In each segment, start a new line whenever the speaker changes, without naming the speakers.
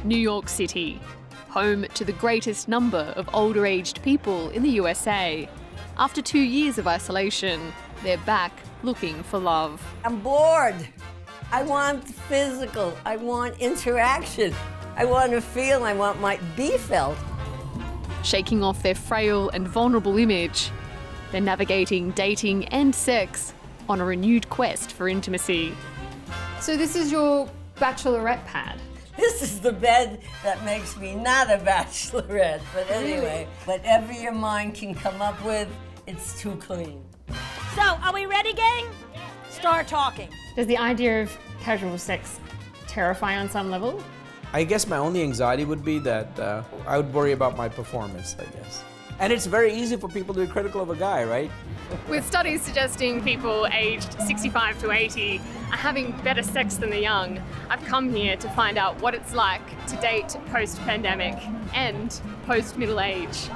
New York City, home to the greatest number of older-aged people in the USA. After 2 years of isolation, they're back looking for love.
I'm bored. I want physical. I want interaction. I want to feel. I want my be felt.
Shaking off their frail and vulnerable image, they're navigating dating and sex on a renewed quest for intimacy. So this is your bachelorette pad?
This is the bed that makes me not a bachelorette. But anyway, whatever your mind can come up with, it's too clean.
So, are we ready, gang? Start talking.
Does the idea of casual sex terrify on some level?
I guess my only anxiety would be that I would worry about my performance, I guess. And it's very easy for people to be critical of a guy, right?
With studies suggesting people aged 65 to 80 are having better sex than the young, I've come here to find out what it's like to date post-pandemic and post-middle age.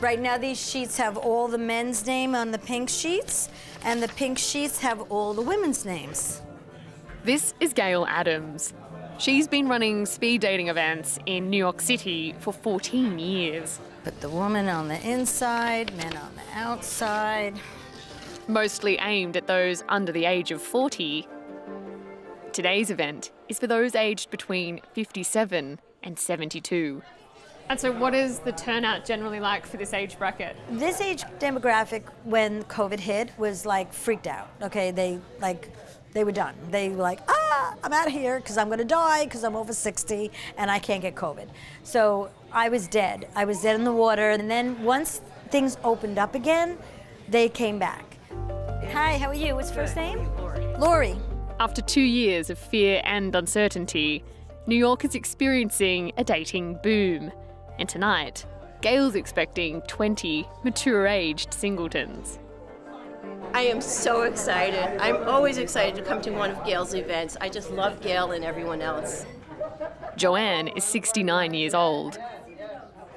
Right now, these sheets have all the men's name on the pink sheets, and the pink sheets have all the women's names.
This is Gail Adams. She's been running speed dating events in New York City for 14 years.
Put the woman on the inside, men on the outside.
Mostly aimed at those under the age of 40. Today's event is for those aged between 57 and 72. And so what is the turnout generally like for this age bracket?
This age demographic, when COVID hit, was like freaked out. Okay, they were done. They were like, I'm out of here because I'm gonna die because I'm over 60 and I can't get COVID. So I was dead. I was dead in the water. And then once things opened up again, they came back. Hi, how are you? What's your first name? Lori.
After 2 years of fear and uncertainty, New York is experiencing a dating boom. And tonight, Gail's expecting 20 mature-aged singletons.
I am so excited. I'm always excited to come to one of Gail's events. I just love Gail and everyone else.
Joanne is 69 years old.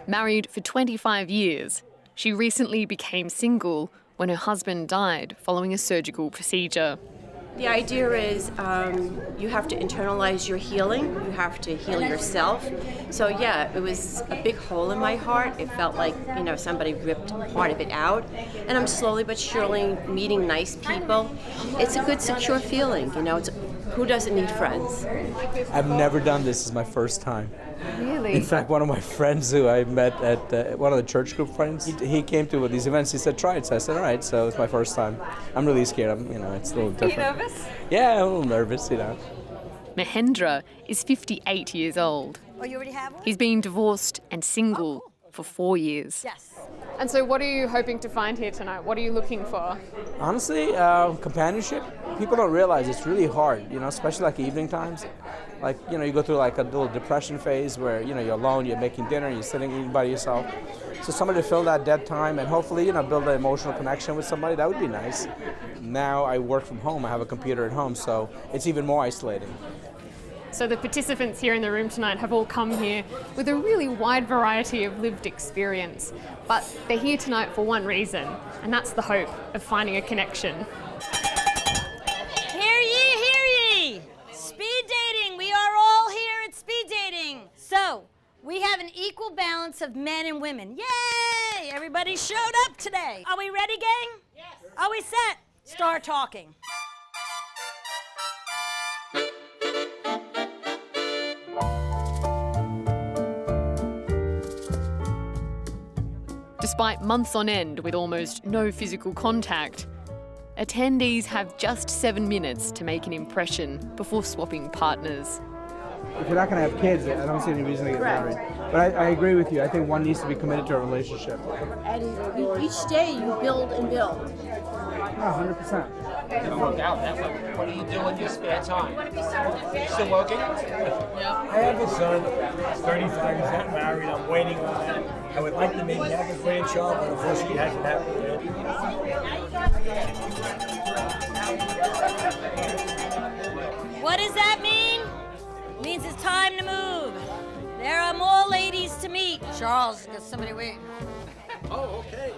Married for 25 years, she recently became single when her husband died following a surgical procedure.
The idea is you have to internalize your healing. You have to heal yourself. So yeah, it was a big hole in my heart. It felt like, somebody ripped part of it out. And I'm slowly but surely meeting nice people. It's a good, secure feeling, who doesn't need friends?
I've never done this. This is my first time.
Really?
In fact, one of my friends who I met at one of the church group friends, he came to these events. He said, try it. So I said, all right. So it's my first time. I'm really scared. It's a little different.
Are you nervous?
Yeah, I'm a little nervous,
Mahendra is 58 years old.
Oh, you already have one?
He's been divorced and single for 4 years.
Yes.
And so what are you hoping to find here tonight? What are you looking for?
Honestly, companionship. People don't realize it's really hard, especially like evening times. Like, you go through like a little depression phase where, you're alone, you're making dinner, you're sitting eating by yourself. So somebody to fill that dead time and hopefully, build an emotional connection with somebody, that would be nice. Now I work from home, I have a computer at home, so it's even more isolating.
So the participants here in the room tonight have all come here with a really wide variety of lived experience. But they're here tonight for one reason, and that's the hope of finding a connection.
Hear ye, hear ye! Speed dating, we are all here at speed dating. So, we have an equal balance of men and women. Yay! Everybody showed up today. Are we ready, gang? Yes. Are we set? Yes. Start talking.
Despite months on end with almost no physical contact, attendees have just 7 minutes to make an impression before swapping partners.
If you're not going to have kids, I don't see any reason to get married. But I agree with you. I think one needs to be committed to a relationship.
And each day you build and build.
100%.
It doesn't work out that way. What do you do in your spare time? Still working?
I have a son, he's 35, he's not married, I'm waiting on that. I would like to maybe have a grandchild, but unfortunately it hasn't happened yet.
What does that mean? It means it's time to move. There are more ladies to meet Charles. Got somebody waiting.
Oh, okay.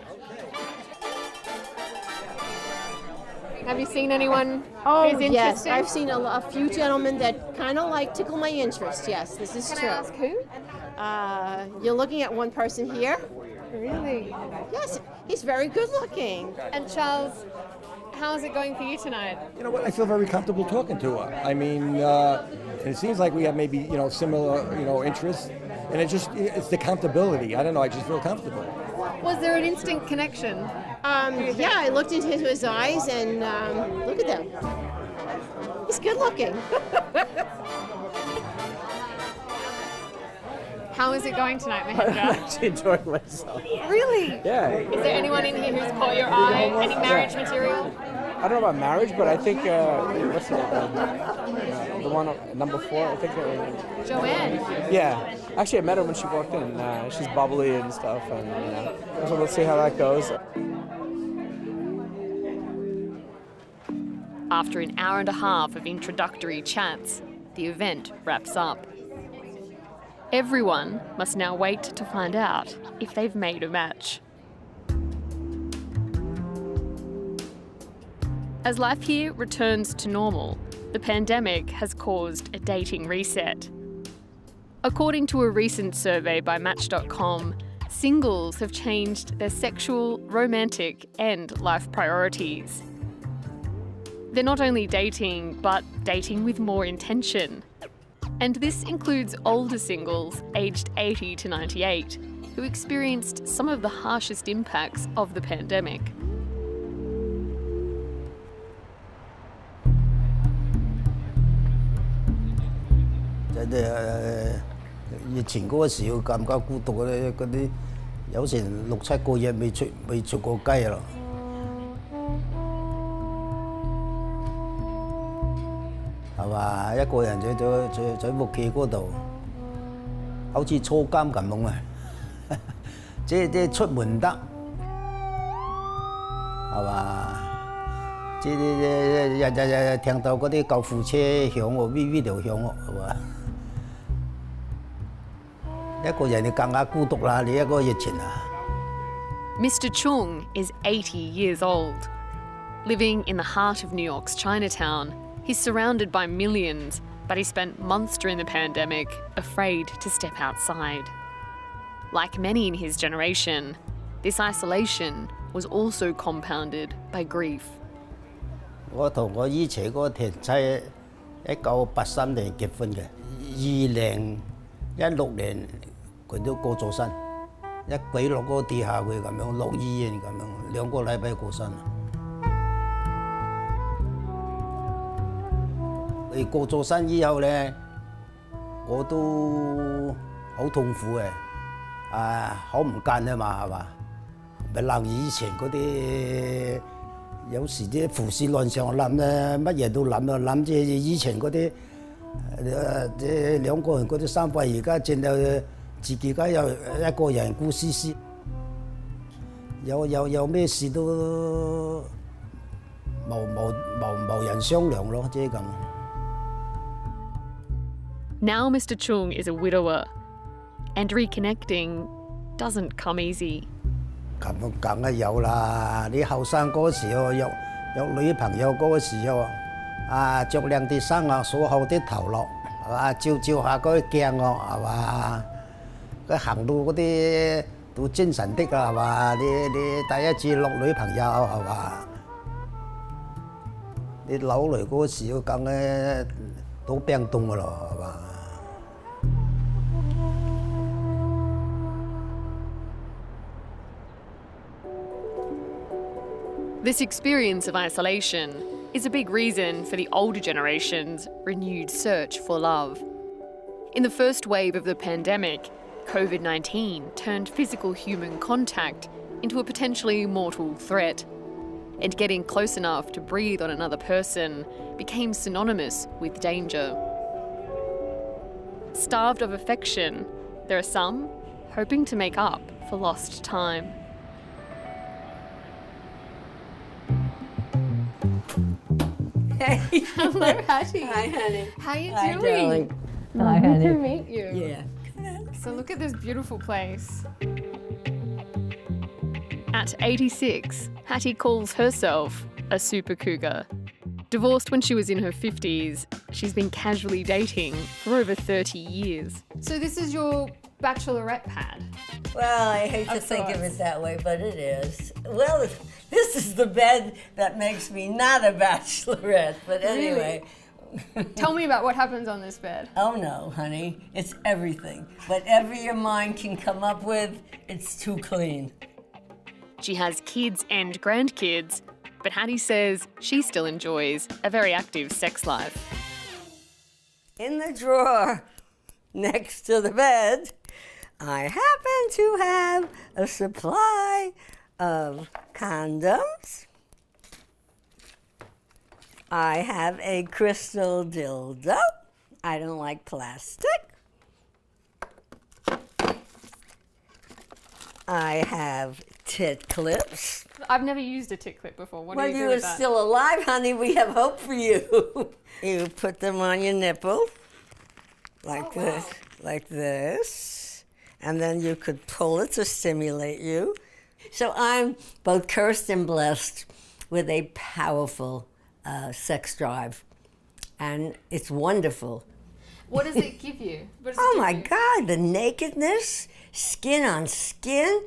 Have you seen anyone
Oh,
who's
yes.
interested?
I've seen a few gentlemen that kind of like tickle my interest. Yes, this is
Can
true.
I ask who?
You're looking at one person here.
Really?
Yes, he's very good looking.
And Charles, how's it going for you tonight?
You know what? I feel very comfortable talking to her. I mean, it seems like we have maybe, similar, interests. And it's the accountability. I don't know, I just feel comfortable.
Was there an instant connection?
Yeah, I looked into his eyes and look at them. He's good looking.
How is it going tonight,
I'm
Mahendra?
actually enjoying myself.
Really?
Yeah.
Is there anyone in here who's caught your eye? Any marriage material?
I don't know about marriage, but I think, what's the one, number 4, I think.
Joanne.
Yeah. Actually, I met her when she walked in. She's bubbly and stuff, and, so let's see how that goes.
After an hour and a half of introductory chats, the event wraps up. Everyone must now wait to find out if they've made a match. As life here returns to normal, the pandemic has caused a dating reset. According to a recent survey by Match.com, singles have changed their sexual, romantic, and life priorities. They're not only dating, but dating with more intention. And this includes older singles aged 80 to 98 who experienced some of the harshest impacts of the pandemic.
疫情嗰個時候感覺孤獨咧，嗰啲有成6、7個月未出過街咯。係嘛？一個人喺屋企嗰度，好似坐監咁樣啊！即出門得，係嘛？即日聽到嗰啲救護車響喎，V 條響喎，係嘛？一個人你更加孤獨啦！你一個疫情啊！
Mr. Chung is 80 years old. Living in the heart of New York's Chinatown, he's surrounded by millions, but he spent months during the pandemic afraid to step outside. Like many in his generation, this isolation was also compounded by grief.
我同我以前嗰個田妻1983年結婚嘅，2016年佢都過咗身，一跪落個地下佢咁樣落醫院咁樣，2個禮拜過身。佢過咗身以後咧，我都好痛苦嘅，好唔慣啊嘛，係嘛？咪諗以前嗰啲。 有時啲胡思亂想諗咧，乜嘢都諗啊，諗住以前嗰啲兩個人嗰啲生活，而家淨係自己家有一個人顧思思，有咩事都冇人商量咯，即係咁。
Now Mr. Chung is a widower, and reconnecting doesn't come easy.
咁梗係有啦！你後生嗰時候有女朋友嗰時候，着靚啲衫啊，梳好啲頭落，係嘛？照下嗰啲鏡啊，係嘛？佢行到嗰啲都精神啲啦，係嘛？你第一次落女朋友係嘛？你老嚟嗰時候梗係都病凍噶咯，係嘛？
This experience of isolation is a big reason for the older generation's renewed search for love. In the first wave of the pandemic, COVID-19 turned physical human contact into a potentially mortal threat. And getting close enough to breathe on another person became synonymous with danger. Starved of affection, there are some hoping to make up for lost time.
Hey.
Hello, Hattie.
Hi, honey.
How are you
Hi,
doing?
darling.
Lovely to meet you.
Yeah.
So look at this beautiful place. At 86, Hattie calls herself a super cougar. Divorced when she was in her 50s, she's been casually dating for over 30 years. So this is your bachelorette pad?
Well, I hate to think of it that way, but it is. Well, this is the bed that makes me not a bachelorette, but anyway.
Really? Tell me about what happens on this bed.
Oh no, honey, it's everything. Whatever your mind can come up with, it's too clean.
She has kids and grandkids, but Hattie says she still enjoys a very active sex life.
In the drawer next to the bed, I happen to have a supply of condoms. I have a crystal dildo. I don't like plastic. I have tit clips.
I've never used a tit clip before. What do you do
Well,
with
you
that?
are still alive, honey. We have hope for you. You put them on your nipple, like this, like this, and then you could pull it to stimulate you. So I'm both cursed and blessed with a powerful sex drive, and it's wonderful.
What does it give you?
Oh my God, the nakedness, skin on skin,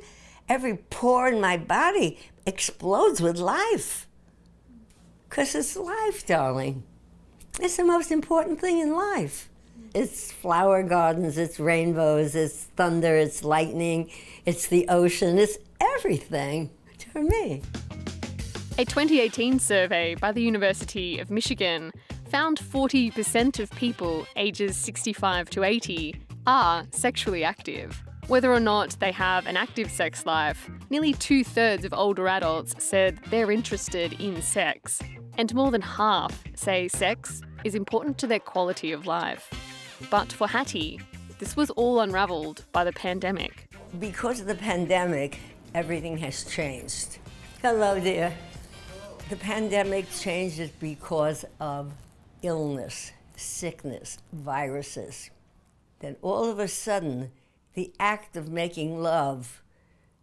every pore in my body explodes with life. Because it's life, darling. It's the most important thing in life. It's flower gardens, it's rainbows, it's thunder, it's lightning, it's the ocean, it's everything to me.
A 2018 survey by the University of Michigan found 40% of people ages 65 to 80 are sexually active. Whether or not they have an active sex life, nearly 2/3 of older adults said they're interested in sex. And more than half say sex is important to their quality of life. But for Hattie, this was all unravelled by the pandemic.
Because of the pandemic, everything has changed. Hello, dear. The pandemic changed it because of illness, sickness, viruses. Then all of a sudden, the act of making love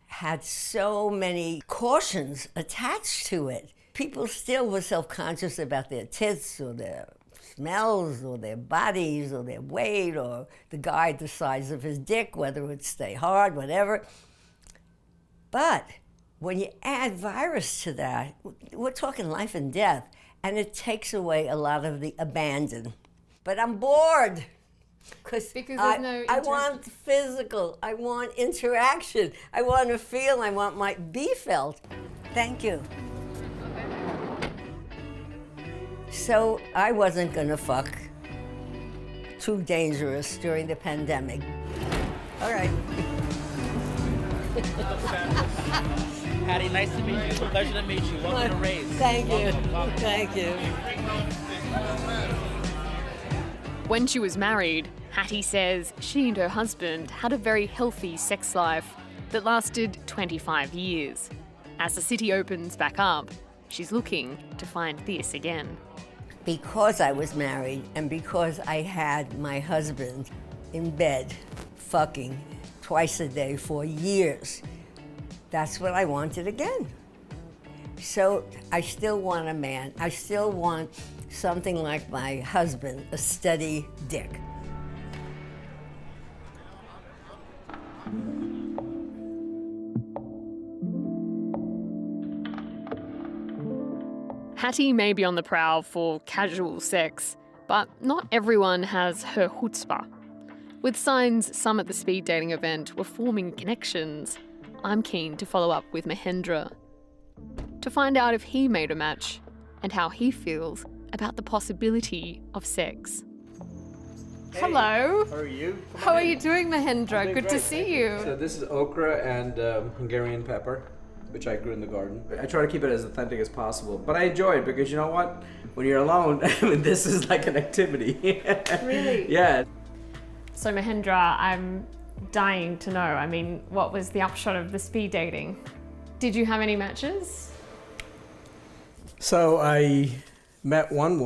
had so many cautions attached to it. People still were self-conscious about their tits or their smells or their bodies or their weight or the guy the size of his dick, whether it would stay hard, whatever. But when you add virus to that, we're talking life and death, and it takes away a lot of the abandon. But I'm bored. Because I want physical, I want interaction, I want to feel, I want my be felt. Thank you. So I wasn't gonna fuck. Too dangerous during the pandemic. All right.
Hattie, nice to meet you. Pleasure to meet you. Welcome to Raise.
Thank you.
Welcome.
Thank you.
When she was married, Hattie says she and her husband had a very healthy sex life that lasted 25 years. As the city opens back up, she's looking to find this again.
Because I was married and because I had my husband in bed, fucking twice a day for years, that's what I wanted again. So I still want a man. I still want something like my husband, a steady dick.
Hattie may be on the prowl for casual sex, but not everyone has her chutzpah. With signs some at the speed dating event were forming connections, I'm keen to follow up with Mahendra to find out if he made a match and how he feels about the possibility of sex.
Hey,
hello.
How are you?
How are you doing, Mahendra? Good to see you.
So this is okra and Hungarian pepper, which I grew in the garden. I try to keep it as authentic as possible, but I enjoy it because you know what? When you're alone, this is like an activity.
Really?
Yeah.
So Mahendra, I'm dying to know. I mean, what was the upshot of the speed dating? Did you have any matches?
So I met one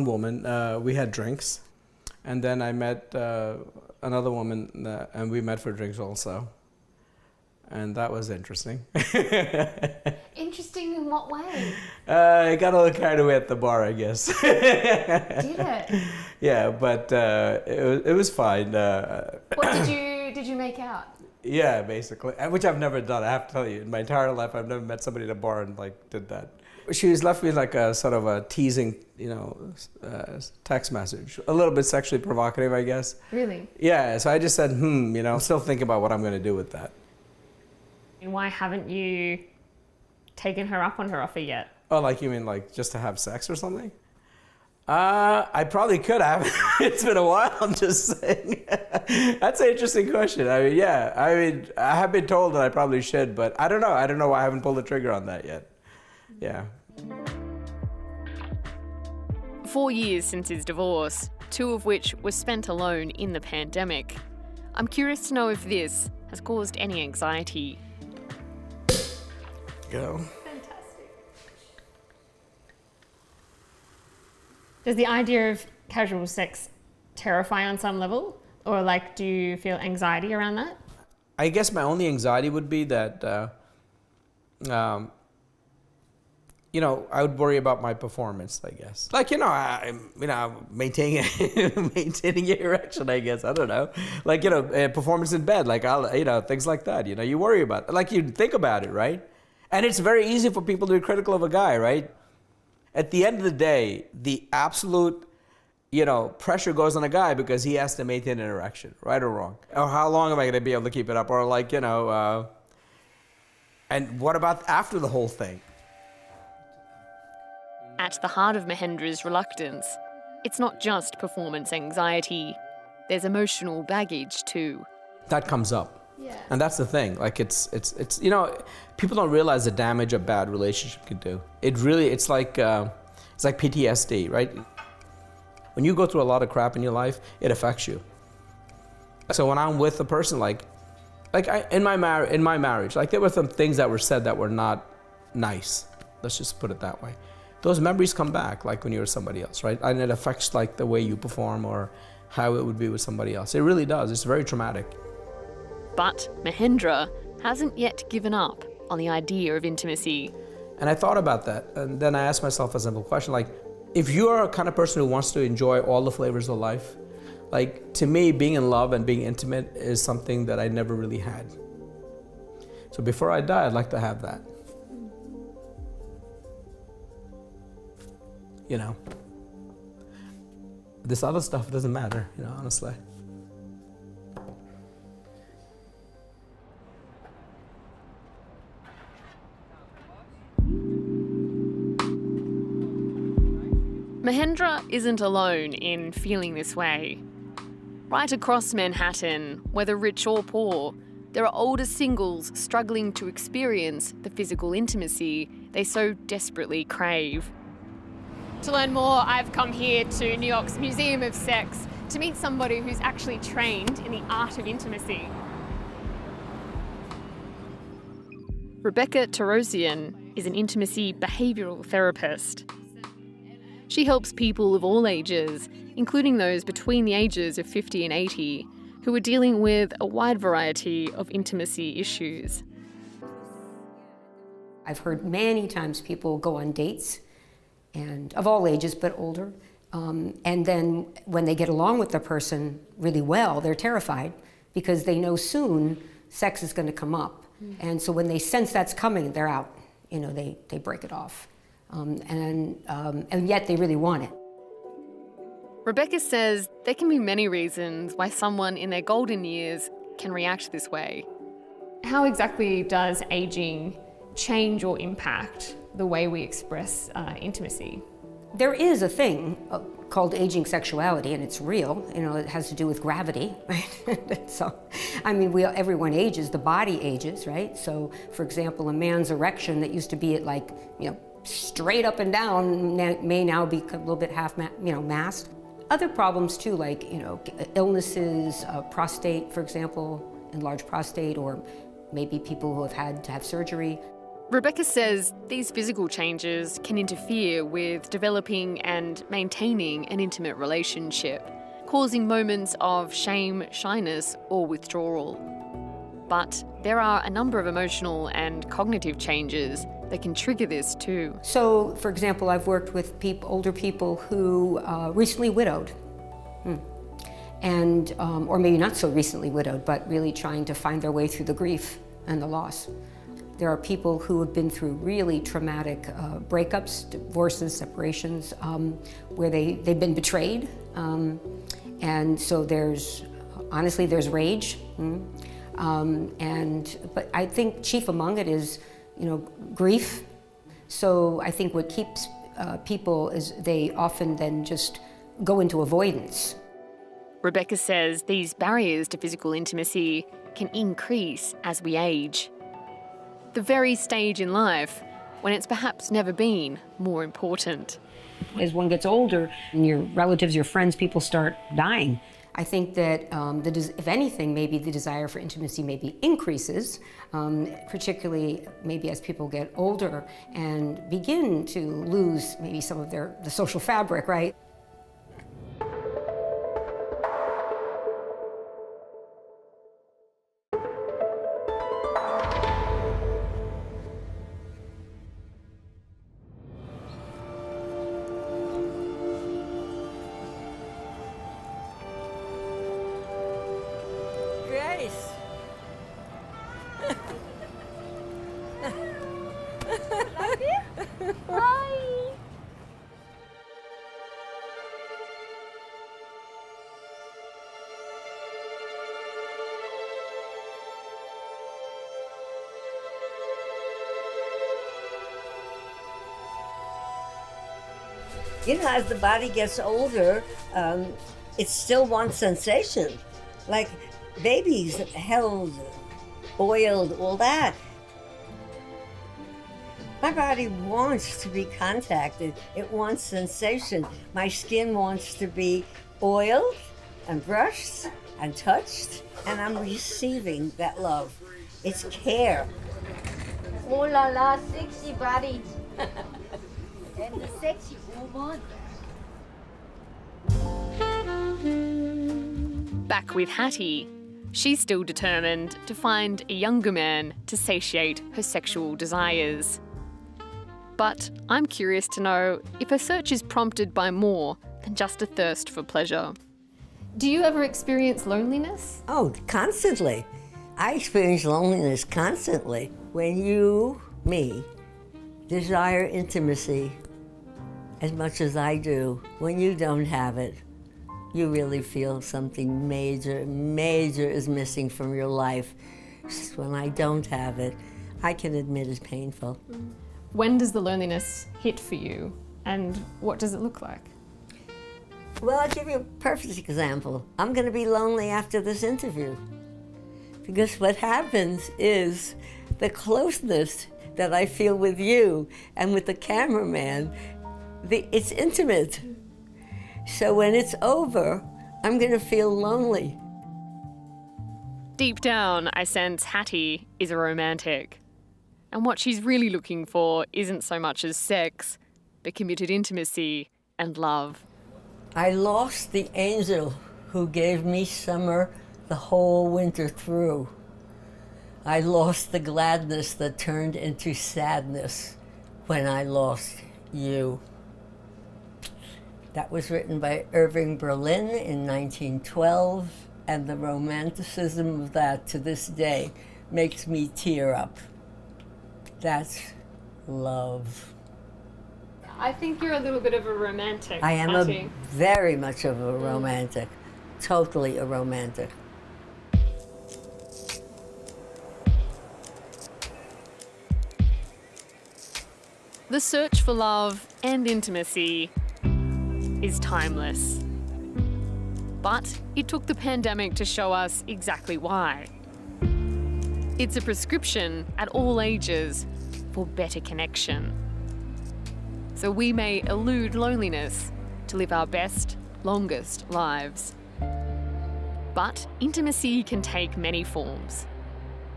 woman. We had drinks, And then I met another woman, and we met for drinks also. And that was interesting.
Interesting in what way?
I got a little carried away at the bar, I guess.
Did it?
Yeah, but it was fine.
What did you make out?
Yeah, basically, which I've never done. I have to tell you, in my entire life, I've never met somebody at a bar and like did that. She was left with like a sort of a teasing, text message, a little bit sexually provocative, I guess.
Really?
Yeah. So I just said, I'm still thinking about what I'm going to do with that.
And why haven't you taken her up on her offer yet?
Oh, like you mean like just to have sex or something? I probably could have. It's been a while, I'm just saying. That's an interesting question. I have been told that I probably should, but I don't know. I don't know why I haven't pulled the trigger on that yet. Yeah.
4 years since his divorce, 2 of which were spent alone in the pandemic. I'm curious to know if this has caused any anxiety.
Go.
Does the idea of casual sex terrify on some level? Or like, do you feel anxiety around that?
I guess my only anxiety would be that, I would worry about my performance, I guess. Like, maintaining your erection, I guess. I don't know. Like, performance in bed, like, things like that. You worry about it. Like, you think about it, right? And it's very easy for people to be critical of a guy, right? At the end of the day, the absolute, pressure goes on a guy because he has to maintain an erection, right or wrong? Or how long am I going to be able to keep it up? Or like, and what about after the whole thing?
At the heart of Mahendra's reluctance, it's not just performance anxiety. There's emotional baggage too.
That comes up.
Yeah.
And that's the thing. Like it's people don't realize the damage a bad relationship can do. It's like PTSD, right? When you go through a lot of crap in your life, it affects you. So when I'm with a person in my marriage, like there were some things that were said that were not nice. Let's just put it that way. Those memories come back, like when you're with somebody else, right? And it affects like the way you perform or how it would be with somebody else. It really does. It's very traumatic.
But Mahendra hasn't yet given up on the idea of intimacy.
And I thought about that, and then I asked myself a simple question, like, if you're a kind of person who wants to enjoy all the flavors of life, like, to me, being in love and being intimate is something that I never really had. So before I die, I'd like to have that. This other stuff doesn't matter, honestly.
Mahendra isn't alone in feeling this way. Right across Manhattan, whether rich or poor, there are older singles struggling to experience the physical intimacy they so desperately crave. To learn more, I've come here to New York's Museum of Sex to meet somebody who's actually trained in the art of intimacy. Rebecca Tarosian is an intimacy behavioural therapist. She helps people of all ages, including those between the ages of 50 and 80, who are dealing with a wide variety of intimacy issues.
I've heard many times people go on dates, and of all ages, but older. And then when they get along with the person really well, they're terrified because they know soon sex is going to come up. And so when they sense that's coming, they're out. They break it off. And yet they really want it.
Rebecca says there can be many reasons why someone in their golden years can react this way. How exactly does aging change or impact the way we express intimacy?
There is a thing called aging sexuality, and it's real. It has to do with gravity, right? So, everyone ages, the body ages, right? So, for example, a man's erection that used to be at straight up and down may now be a little bit half, masked. Other problems too, like, illnesses, prostate, for example, enlarged prostate, or maybe people who have had to have surgery.
Rebecca says these physical changes can interfere with developing and maintaining an intimate relationship. causing moments of shame, shyness, or withdrawal. But there are a number of emotional and cognitive changes that can trigger this too.
So, for example, I've worked with older people who recently widowed. And, or maybe not so recently widowed, but really trying to find their way through the grief and the loss. There are people who have been through really traumatic breakups, divorces, separations, where they've been betrayed. And so honestly, there's rage. But I think chief among it is, grief. So I think what keeps people is they often then just go into avoidance.
Rebecca says these barriers to physical intimacy can increase as we age. The very stage in life when it's perhaps never been more important.
As one gets older, and your relatives, your friends, people start dying. I think that, if anything, maybe the desire for intimacy maybe increases, particularly maybe as people get older and begin to lose maybe some of the social fabric, right?
Grace.
Hi.
As the body gets older, it still wants sensation. Like babies, held, oiled, all that. My body wants to be contacted. It wants sensation. My skin wants to be oiled and brushed and touched, and I'm receiving that love. It's care.
Oh la la, sexy body. And the sexy woman.
Back with Hattie, she's still determined to find a younger man to satiate her sexual desires. But I'm curious to know if her search is prompted by more than just a thirst for pleasure. Do you ever experience loneliness?
Oh, constantly. I experience loneliness constantly. When you, me, desire intimacy as much as I do, when you don't have it, you really feel something major is missing from your life. Just when I don't have it, I can admit it's painful.
When does the loneliness hit for you, and what does it look like?
Well, I'll give you a perfect example. I'm going to be lonely after this interview. Because what happens is the closeness that I feel with you and with the cameraman, it's intimate. So when it's over, I'm going to feel lonely.
Deep down, I sense Hattie is a romantic. And what she's really looking for isn't so much as sex, but committed intimacy and love.
I lost the angel who gave me summer the whole winter through. I lost the gladness that turned into sadness when I lost you. That was written by Irving Berlin in 1912, and the romanticism of that to this day makes me tear up. That's love.
I think you're a little bit of a romantic,
I am
Hattie.
very much of a romantic, totally a romantic.
The search for love and intimacy is timeless. But it took the pandemic to show us exactly why. It's a prescription at all ages for better connection. So we may elude loneliness to live our best, longest lives. But intimacy can take many forms,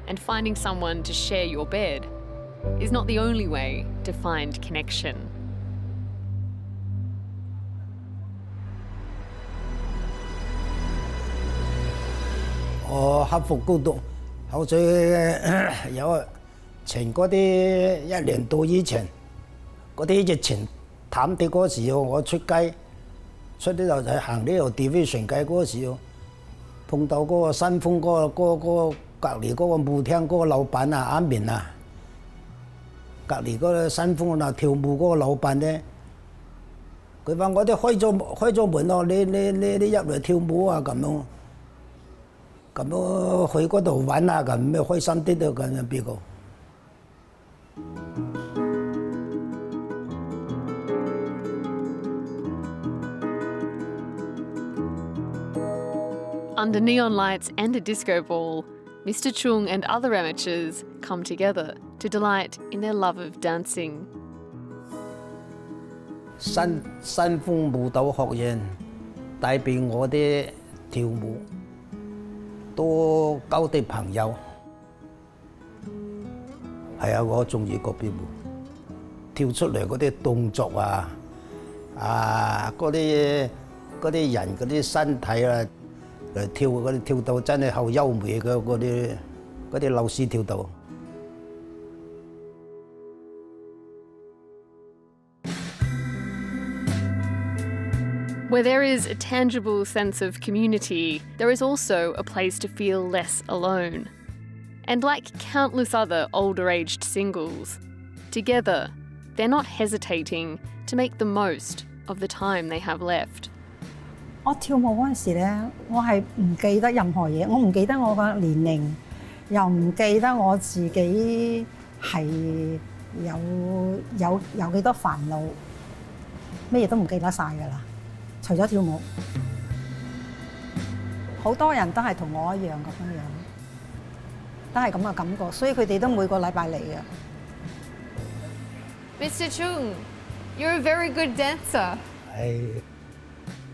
and finding someone to share your bed is not the only way to find connection.
我克服高度，好似有前嗰啲1年到以前嗰啲疫情淡啲嗰時候，我出街出呢度就行呢條 division 街嗰時候，碰到嗰個新豐嗰個隔離嗰個舞廳嗰個老闆啊，阿明啊，隔離嗰個新豐啊跳舞嗰個老闆咧，佢話我哋開咗門咯，你入嚟跳舞啊咁樣。咁樣去嗰度玩啊，咁咩開心啲都咁樣邊個？
Under neon lights and a disco ball, Mr. Chung and other amateurs come together to delight in their love of dancing.
新豐舞蹈學院帶俾我啲跳舞。 多交啲朋友，係啊！我中意嗰邊舞，跳出嚟嗰啲動作啊，嗰啲人嗰啲身體啊，嚟跳嗰啲跳到真係好優美嘅嗰啲老師跳到。
Where there is a tangible sense of community, there is also a place to feel less alone. And like countless other older-aged singles, together, they're not hesitating to make the most of the time they have left.
我跳舞嗰陣時咧，我係唔記得任何嘢，我唔記得我個年齡，又唔記得我自己係有幾多煩惱，咩嘢都唔記得晒㗎啦。 除咗跳舞，好多人都係同我一樣咁樣，都係咁嘅感覺，所以佢哋都每個禮拜嚟嘅。
Mr. Chung, you're a very good dancer.
係，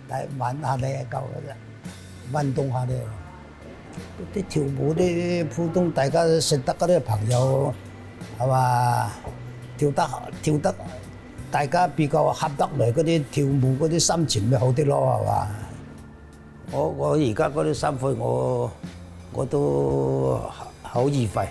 但係玩下你係夠嘅啫，運動下你。啲跳舞啲普通大家識得嗰啲朋友係嘛，跳得。 大家比較合得嚟嗰啲跳舞嗰啲心情咪好啲咯，係嘛？我而家嗰啲心肺我都好愉快。